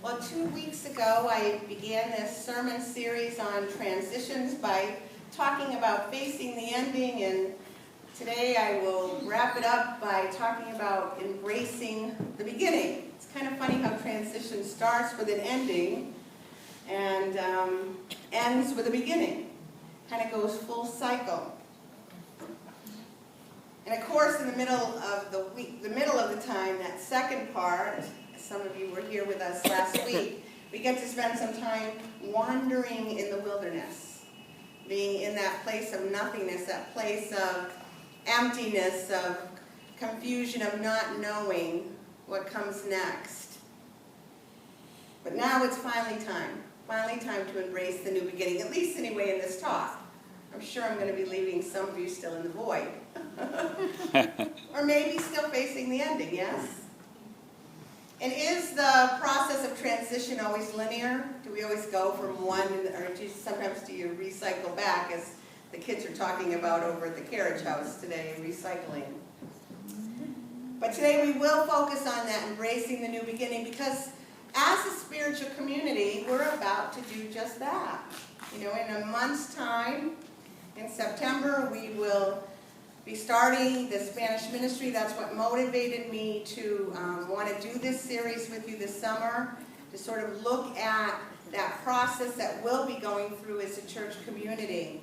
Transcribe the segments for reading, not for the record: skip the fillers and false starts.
Well, 2 weeks ago, I began this sermon series on transitions by talking about facing the ending, and today I will wrap it up by talking about embracing the beginning. It's kind of funny how transition starts with an ending and ends with a beginning. Kind of goes full cycle. And of course, in the middle of the week, the middle of the time, that second part, some of you were here with us last week, we get to spend some time wandering in the wilderness, being in that place of nothingness, that place of emptiness, of confusion, of not knowing what comes next. But now it's finally time to embrace the new beginning, at least anyway in this talk. I'm sure I'm going to be leaving some of you still in the void. Or maybe still facing the ending, yes? And is the process of transition always linear? Do we always go from one, or sometimes do you recycle back, as the kids are talking about over at the carriage house today, recycling? But today we will focus on that, embracing the new beginning, because as a spiritual community, we're about to do just that. You know, in a month's time, in September, we will be starting the Spanish ministry. That's what motivated me to want to do this series with you this summer, to sort of look at that process that we'll be going through as a church community.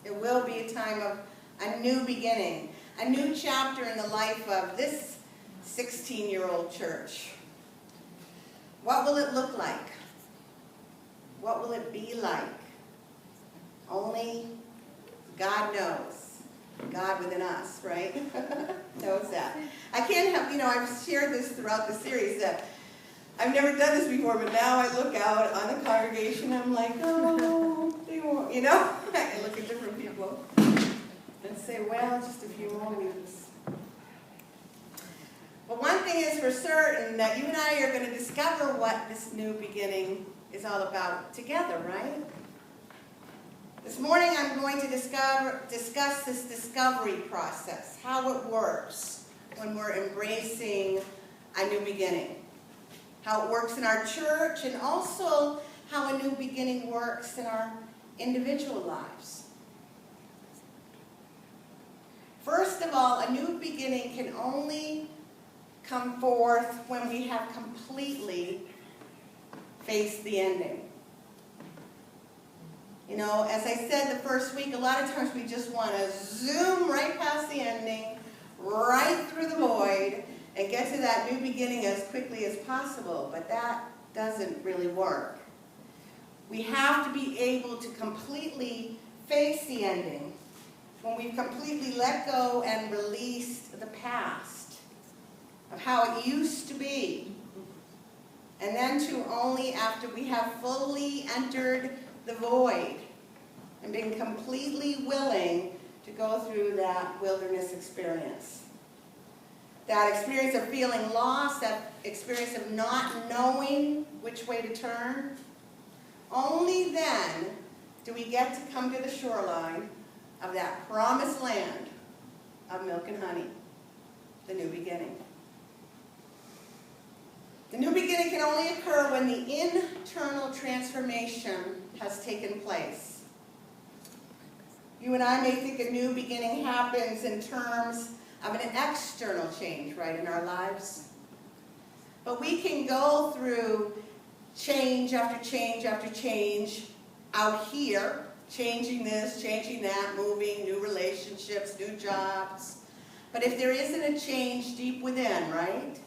It will be a time of a new beginning, a new chapter in the life of this 16-year-old church. What will it look like? What will it be like? Only God knows. God within us, right? Knows that. I can't help, I've shared this throughout the series that I've never done this before, but now I look out on the congregation, I'm like, oh, they won't, I look at different people and say, well, just a few more weeks. But one thing is for certain, that you and I are going to discover what this new beginning is all about together, right? This morning I'm going to discuss this discovery process, how it works when we're embracing a new beginning, how it works in our church, and also how a new beginning works in our individual lives. First of all, a new beginning can only come forth when we have completely faced the ending. As I said the first week, a lot of times we just want to zoom right past the ending, right through the void, and get to that new beginning as quickly as possible. But that doesn't really work. We have to be able to completely face the ending when we've completely let go and released the past of how it used to be. And then to only after we have fully entered the void and been completely willing to go through that wilderness experience. That experience of feeling lost, that experience of not knowing which way to turn. Only then do we get to come to the shoreline of that promised land of milk and honey, the new beginning. The new beginning can only occur when the internal transformation has taken place. You and I may think a new beginning happens in terms of an external change, right, in our lives. But we can go through change after change after change out here, changing this, changing that, moving, new relationships, new jobs. But if there isn't a change deep within, right?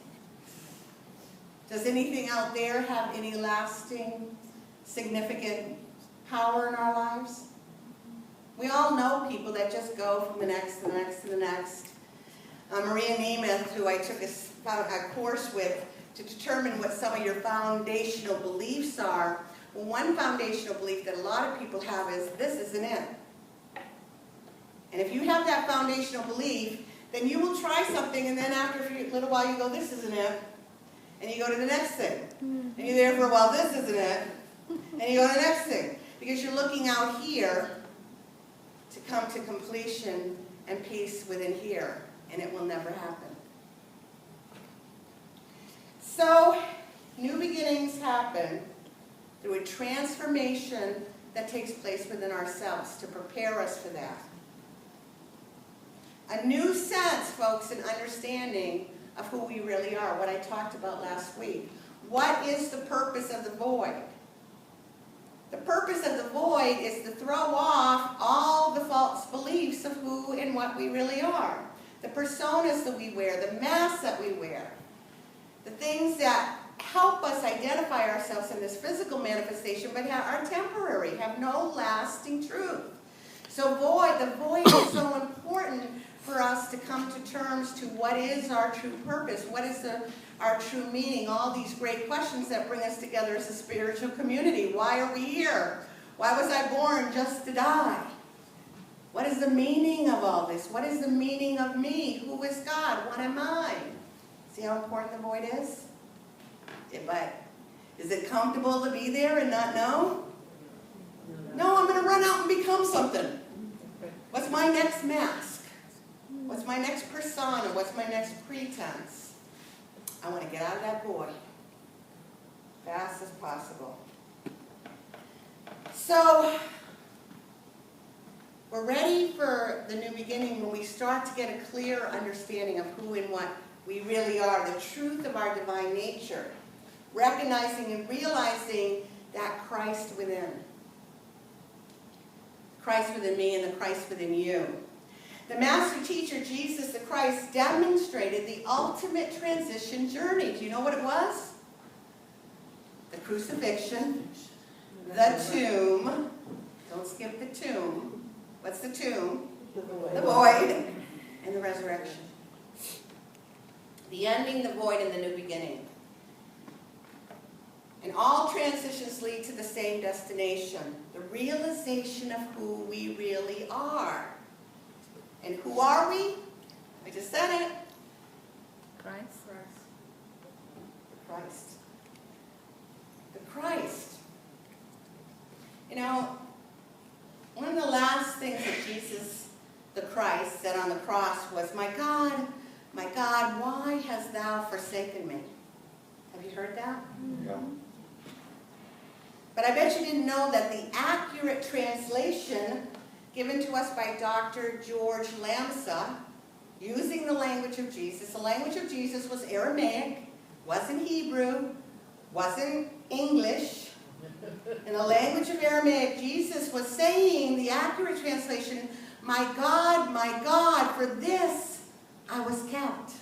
Does anything out there have any lasting, significant power in our lives? We all know people that just go from the next to the next to the next. Maria Nemeth, who I took a course with to determine what some of your foundational beliefs are. Well, one foundational belief that a lot of people have is, this isn't it. And if you have that foundational belief, then you will try something, and then after a little while you go, this isn't it. And you go to the next thing. And you're there for a while, this isn't it. And you go to the next thing. Because you're looking out here to come to completion and peace within here. And it will never happen. So, new beginnings happen through a transformation that takes place within ourselves to prepare us for that. A new sense, folks, and understanding of who we really are, what I talked about last week. What is the purpose of the void? The purpose of the void is to throw off all the false beliefs of who and what we really are. The personas that we wear, the masks that we wear, the things that help us identify ourselves in this physical manifestation but are temporary, have no lasting truth. So the void is so important for us to come to terms to what is our true purpose, what is our true meaning, all these great questions that bring us together as a spiritual community. Why are we here? Why was I born just to die? What is the meaning of all this? What is the meaning of me? Who is God? What am I? See how important the void is? But is it comfortable to be there and not know? No, I'm going to run out and become something. What's my next mask? What's my next persona? What's my next pretense? I want to get out of that void fast as possible. So, we're ready for the new beginning when we start to get a clear understanding of who and what we really are, the truth of our divine nature, recognizing and realizing that Christ within me and the Christ within you. The master teacher, Jesus the Christ, demonstrated the ultimate transition journey. Do you know what it was? The crucifixion, the tomb. Don't skip the tomb. What's the tomb? The void. And the resurrection. The ending, the void, and the new beginning. And all transitions lead to the same destination, the realization of who we really are. And who are we? I just said it. Christ. The Christ. The Christ. You know, one of the last things that Jesus, the Christ, said on the cross was, my God, why hast thou forsaken me? Have you heard that? Yeah. But I bet you didn't know that the accurate translation given to us by Dr. George Lamsa, using the language of Jesus. The language of Jesus was Aramaic, wasn't Hebrew, wasn't English. In the language of Aramaic, Jesus was saying, the accurate translation, my God, for this I was kept.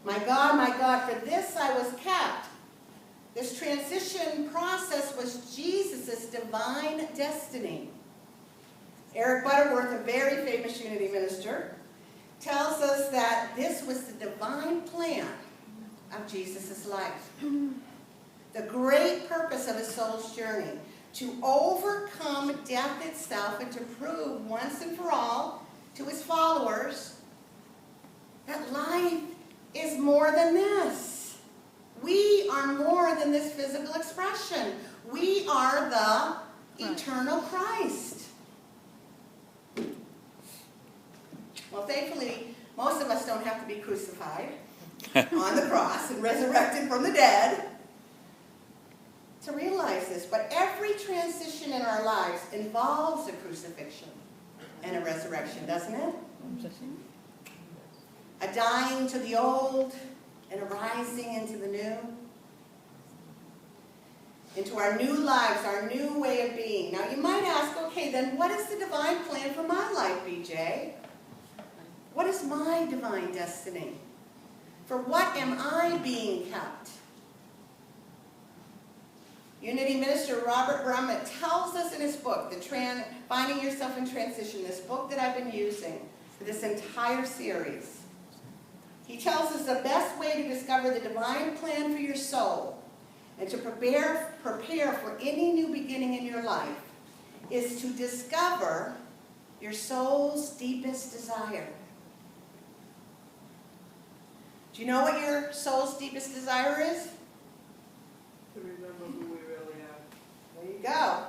My God, for this I was kept. This transition process was Jesus' divine destiny. Eric Butterworth, a very famous Unity minister, tells us that this was the divine plan of Jesus' life. The great purpose of his soul's journey, to overcome death itself and to prove once and for all to his followers that life is more than this. We are more than this physical expression. We are the eternal Christ. Well, thankfully, most of us don't have to be crucified on the cross and resurrected from the dead to realize this. But every transition in our lives involves a crucifixion and a resurrection, doesn't it? A dying to the old and a rising into the new. Into our new lives, our new way of being. Now you might ask, okay, then what is the divine plan for my life, BJ? What is my divine destiny? For what am I being kept? Unity minister Robert Brummett tells us in his book, Finding Yourself in Transition, this book that I've been using for this entire series. He tells us the best way to discover the divine plan for your soul and to prepare for any new beginning in your life is to discover your soul's deepest desire. Do you know what your soul's deepest desire is? To remember who we really are. There you go.